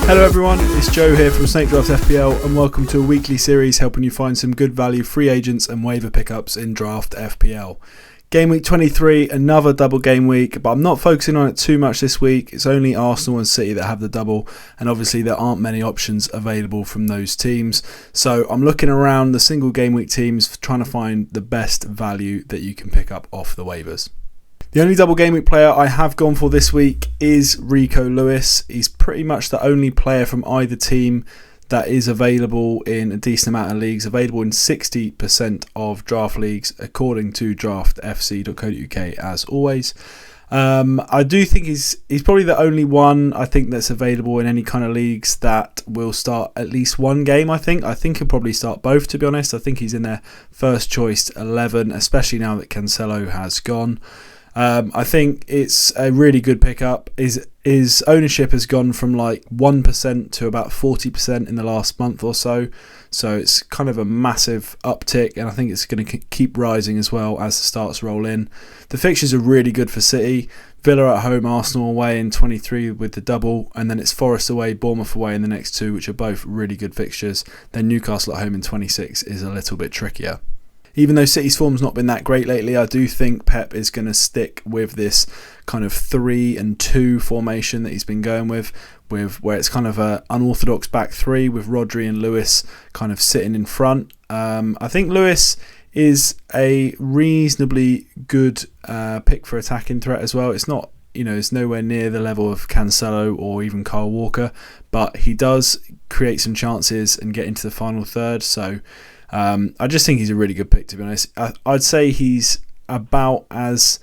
Hello everyone, it's Joe here from Draft FPL and welcome to a weekly series helping you find some good value free agents and waiver pickups in Draft FPL. Game week 23, another double game week, but I'm not focusing on it too much this week. It's only Arsenal and City that have the double, and obviously there aren't many options available from those teams. So I'm looking around the single game week teams trying to find the best value that you can pick up off the waivers. The only double game week player I have gone for this week is Rico Lewis. He's pretty much the only player from either team that is available in a decent amount of leagues, available in 60% of draft leagues according to draftfc.co.uk as always. I do think he's probably the only one I think that's available in any kind of leagues that will start at least one game. I think he'll probably start both, to be honest. I think he's in their first choice 11, especially now that Cancelo has gone. I think it's a really good pickup. His ownership has gone from like 1% to about 40% in the last month or so. So it's kind of a massive uptick, and I think it's going to keep rising as well as the starts roll in. The fixtures are really good for City. Villa at home, Arsenal away in 23 with the double, and then it's Forest away, Bournemouth away in the next two, which are both really good fixtures. Then Newcastle at home in 26 is a little bit trickier. Even though City's form's not been that great lately, I do think Pep is going to stick with this kind of 3-2 formation that he's been going with where it's kind of an unorthodox back three with Rodri and Lewis kind of sitting in front. I think Lewis is a reasonably good pick for attacking threat as well. It's not, it's nowhere near the level of Cancelo or even Kyle Walker, but he does create some chances and get into the final third. So I just think he's a really good pick, to be honest. I'd say he's about as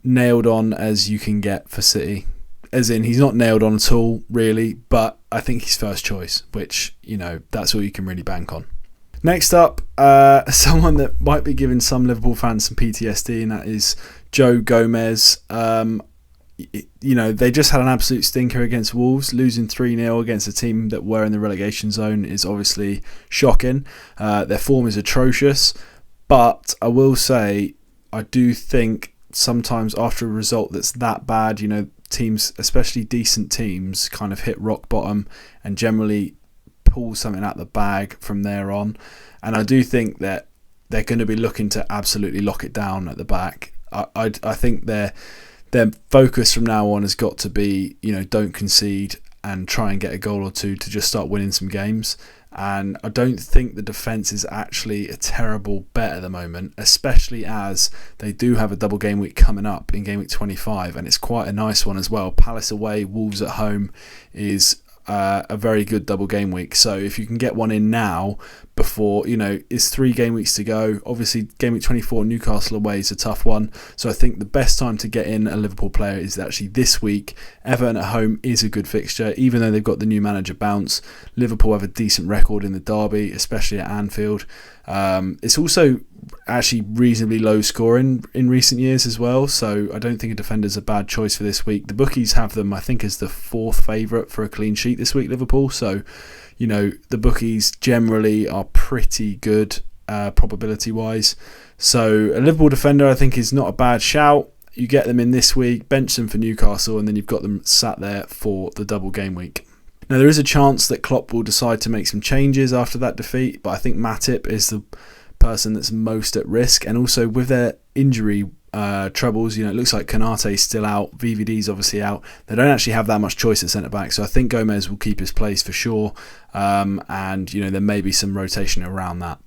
nailed on as you can get for City. As in, he's not nailed on at all, really, but I think he's first choice, which, that's all you can really bank on. Next up, someone that might be giving some Liverpool fans some PTSD, and that is Joe Gomez. They just had an absolute stinker against Wolves. Losing 3-0 against a team that were in the relegation zone is obviously shocking. Their form is atrocious, but I will say I do think sometimes after a result that's that bad, teams, especially decent teams, kind of hit rock bottom and generally pull something out the bag from there on. And I do think that they're going to be looking to absolutely lock it down at the back. I think their focus from now on has got to be, don't concede and try and get a goal or two to just start winning some games. And I don't think the defence is actually a terrible bet at the moment, especially as they do have a double game week coming up in game week 25, and it's quite a nice one as well. Palace away, Wolves at home is a very good double game week. So if you can get one in now before, it's 3 game weeks to go. Obviously, game week 24, Newcastle away is a tough one. So I think the best time to get in a Liverpool player is actually this week. Everton at home is a good fixture, even though they've got the new manager bounce. Liverpool have a decent record in the derby, especially at Anfield. It's also actually reasonably low scoring in recent years as well, so I don't think a defender's a bad choice for this week. The bookies have them, I think, as the 4th favourite for a clean sheet this week, Liverpool. So, the bookies generally are pretty good probability wise. So a Liverpool defender I think is not a bad shout. You get them in this week, bench them for Newcastle, and then you've got them sat there for the double game week. Now, there is a chance that Klopp will decide to make some changes after that defeat, but I think Matip is the person that's most at risk. And also with their injury troubles, it looks like Konate's still out, VVD's obviously out. They don't actually have that much choice at centre-back, so I think Gomez will keep his place for sure. And there may be some rotation around that.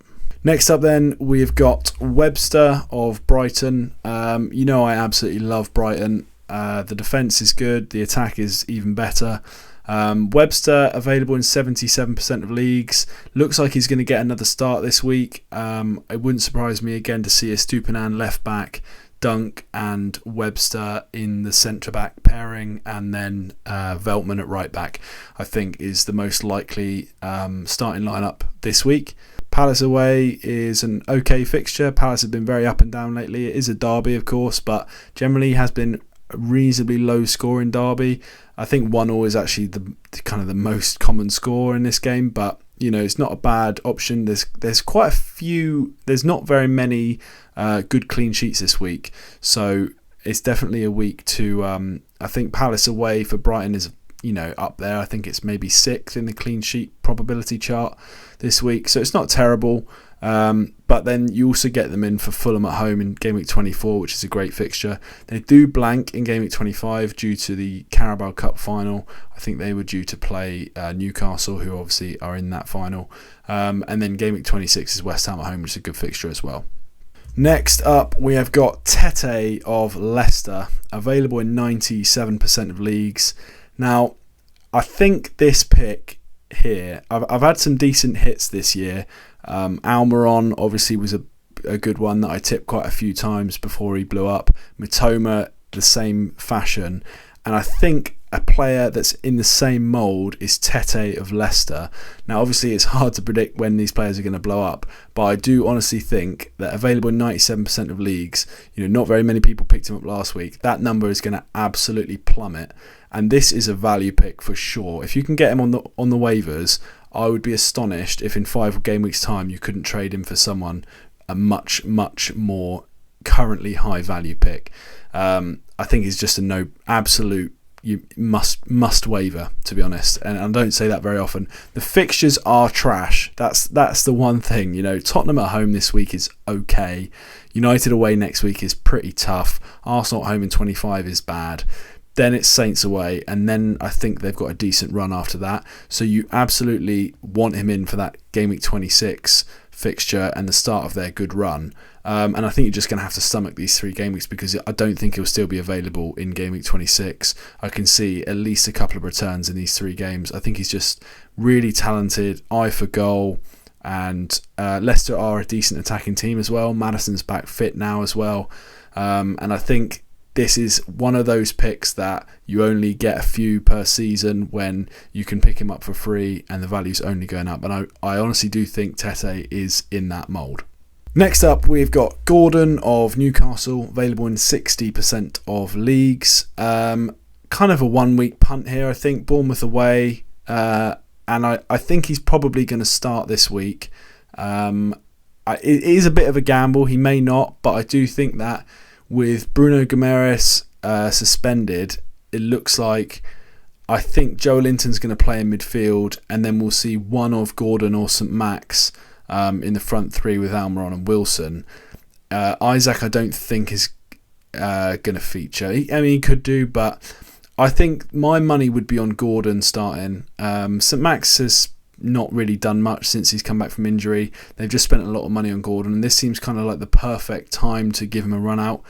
Next up then, we've got Webster of Brighton. I absolutely love Brighton. The defence is good, the attack is even better. Webster available in 77% of leagues. Looks like he's going to get another start this week. It wouldn't surprise me again to see a Stupinan left back, Dunk and Webster in the centre back pairing, and then Veltman at right back, I think is the most likely starting lineup this week. Palace away is an okay fixture. Palace have been very up and down lately. It is a derby, of course, but generally has been a reasonably low scoring derby. I think 1-1 is actually the kind of the most common score in this game, but it's not a bad option. There's quite a few. There's not very many good clean sheets this week, so it's definitely a week to. I think Palace away for Brighton is up there. I think it's maybe 6th in the clean sheet probability chart this week, so it's not terrible. But then you also get them in for Fulham at home in game week 24, which is a great fixture. They do blank in game week 25 due to the Carabao Cup final. I think they were due to play Newcastle, who obviously are in that final. And then game week 26 is West Ham at home, which is a good fixture as well. Next up, we have got Tete of Leicester, available in 97% of leagues. Now, I think this pick here, I've had some decent hits this year. Almiron obviously was a good one that I tipped quite a few times before he blew up. Mitoma, the same fashion. And I think a player that's in the same mould is Tete of Leicester. Now, obviously, it's hard to predict when these players are going to blow up, but I do honestly think that available in 97% of leagues, not very many people picked him up last week. That number is going to absolutely plummet, and this is a value pick for sure. If you can get him on the waivers, I would be astonished if in 5 game weeks' time you couldn't trade him for someone a much, much more currently high value pick. I think he's just a absolute you must waiver, to be honest, and I don't say that very often. The fixtures are trash. That's the one thing. Tottenham at home this week is okay. United away next week is pretty tough. Arsenal at home in 25 is bad. Then it's Saints away, and then I think they've got a decent run after that. So you absolutely want him in for that game week 26 fixture and the start of their good run. And I think you're just going to have to stomach these 3 game weeks, because I don't think he'll still be available in game week 26. I can see at least a couple of returns in these 3 games. I think he's just really talented, eye for goal, and Leicester are a decent attacking team as well. Maddison's back fit now as well. And I think this is one of those picks that you only get a few per season when you can pick him up for free and the value's only going up. And I honestly do think Tete is in that mould. Next up, we've got Gordon of Newcastle, available in 60% of leagues. Kind of a 1 week punt here, I think. Bournemouth away. And I think he's probably going to start this week. It is a bit of a gamble. He may not, but I do think that with Bruno Guimaraes suspended, it looks like I think Joe Linton's going to play in midfield, and then we'll see one of Gordon or St Max in the front 3 with Almiron and Wilson. Isaac I don't think is going to feature. He could do, but I think my money would be on Gordon starting. St Max has not really done much since he's come back from injury. They've just spent a lot of money on Gordon, and this seems kind of like the perfect time to give him a run out.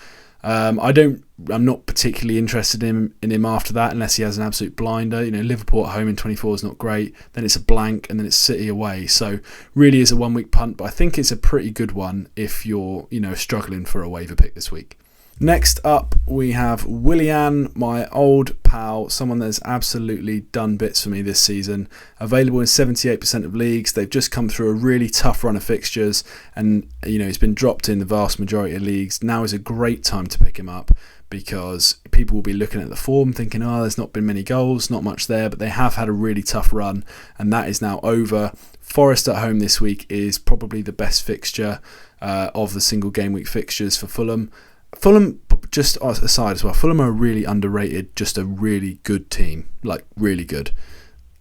I'm not particularly interested in him after that, unless he has an absolute blinder. Liverpool at home in 24 is not great. Then it's a blank, and then it's City away. So really is a 1 week punt, but I think it's a pretty good one if you're struggling for a waiver pick this week. Next up, we have Willian, my old pal, someone that's absolutely done bits for me this season. Available in 78% of leagues. They've just come through a really tough run of fixtures, and he's been dropped in the vast majority of leagues. Now is a great time to pick him up, because people will be looking at the form thinking, there's not been many goals, not much there, but they have had a really tough run, and that is now over. Forest at home this week is probably the best fixture of the single game week fixtures for Fulham. Fulham, just aside as well, Fulham are really underrated, just a really good team, like really good.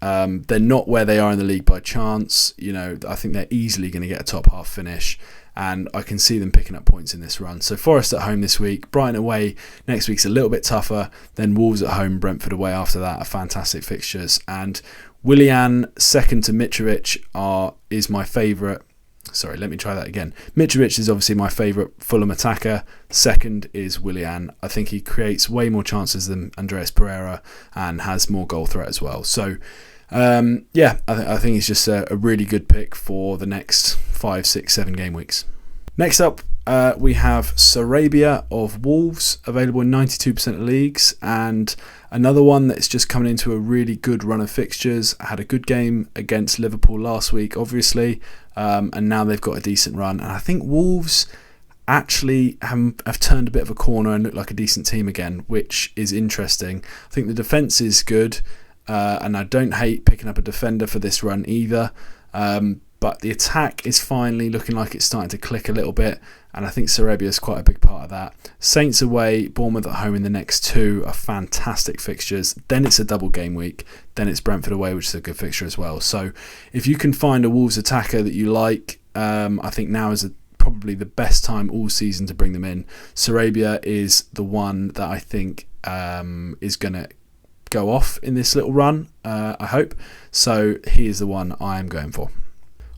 They're not where they are in the league by chance. I think they're easily going to get a top half finish, and I can see them picking up points in this run. So Forest at home this week, Brighton away next week's a little bit tougher, then Wolves at home, Brentford away after that are fantastic fixtures. And Willian, second to Mitrovic, is my favourite. Sorry, let me try that again. Mitrovic is obviously my favourite Fulham attacker. Second is Willian. I think he creates way more chances than Andreas Pereira and has more goal threat as well. So, I think he's just a really good pick for the next 5, 6, 7 game weeks. Next up, we have Sarabia of Wolves, available in 92% of leagues, and another one that's just coming into a really good run of fixtures. Had a good game against Liverpool last week, obviously, and now they've got a decent run. And I think Wolves actually have turned a bit of a corner and look like a decent team again, which is interesting. I think the defence is good, and I don't hate picking up a defender for this run either. but the attack is finally looking like it's starting to click a little bit, and I think Sarabia is quite a big part of that. Saints away, Bournemouth at home in the next 2 are fantastic fixtures. Then it's a double game week, then it's Brentford away, which is a good fixture as well. So if you can find a Wolves attacker that you like, I think now is probably the best time all season to bring them in. Sarabia is the one that I think is going to go off in this little run, I hope. So he is the one I am going for.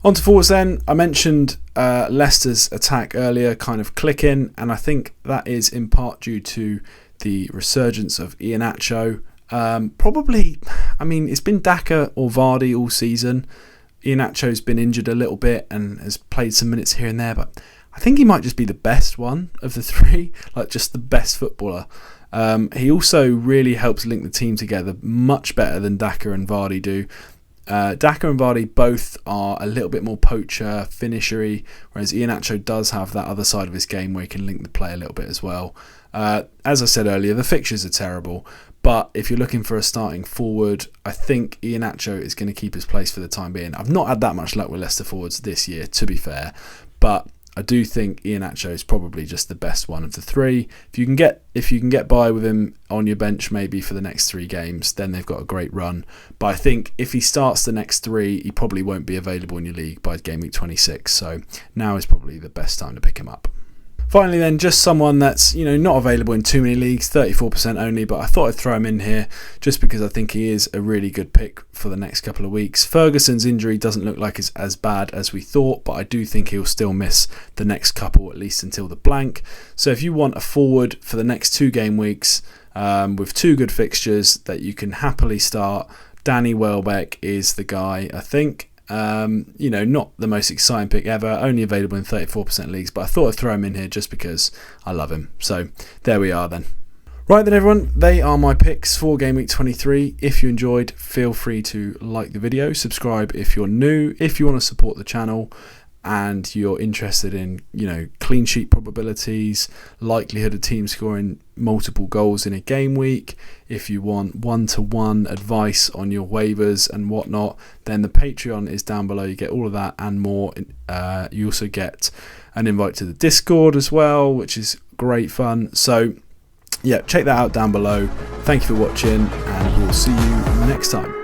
On to forwards then. I mentioned Leicester's attack earlier kind of clicking, and I think that is in part due to the resurgence of Iheanacho. Probably, I mean, it's been Daka or Vardy all season. Iheanacho's been injured a little bit and has played some minutes here and there, but I think he might just be the best one of the 3, like just the best footballer. He also really helps link the team together much better than Daka and Vardy do. Daka and Vardy both are a little bit more poacher, finishery, whereas Iheanacho does have that other side of his game where he can link the play a little bit as well. As I said earlier, the fixtures are terrible, but if you're looking for a starting forward, I think Iheanacho is going to keep his place for the time being. I've not had that much luck with Leicester forwards this year, to be fair, but I do think Iheanacho is probably just the best one of the 3. If you can get by with him on your bench maybe for the next 3 games, then they've got a great run. But I think if he starts the next 3, he probably won't be available in your league by game week 26. So now is probably the best time to pick him up. Finally then, just someone that's, not available in too many leagues, 34% only, but I thought I'd throw him in here just because I think he is a really good pick for the next couple of weeks. Ferguson's injury doesn't look like it's as bad as we thought, but I do think he'll still miss the next couple, at least until the blank. So if you want a forward for the next 2 game weeks with 2 good fixtures that you can happily start, Danny Welbeck is the guy, I think. Not the most exciting pick ever, only available in 34% leagues, but I thought I'd throw him in here just because I love him. So there we are then. Right then everyone, they are my picks for game week 23. If you enjoyed, feel free to like the video, subscribe if you're new, if you want to support the channel and you're interested in, clean sheet probabilities, likelihood of teams scoring multiple goals in a game week. If you want one-to-one advice on your waivers and whatnot, then the Patreon is down below. You get all of that and more. You also get an invite to the Discord as well, which is great fun. So yeah, check that out down below. Thank you for watching, and we'll see you next time.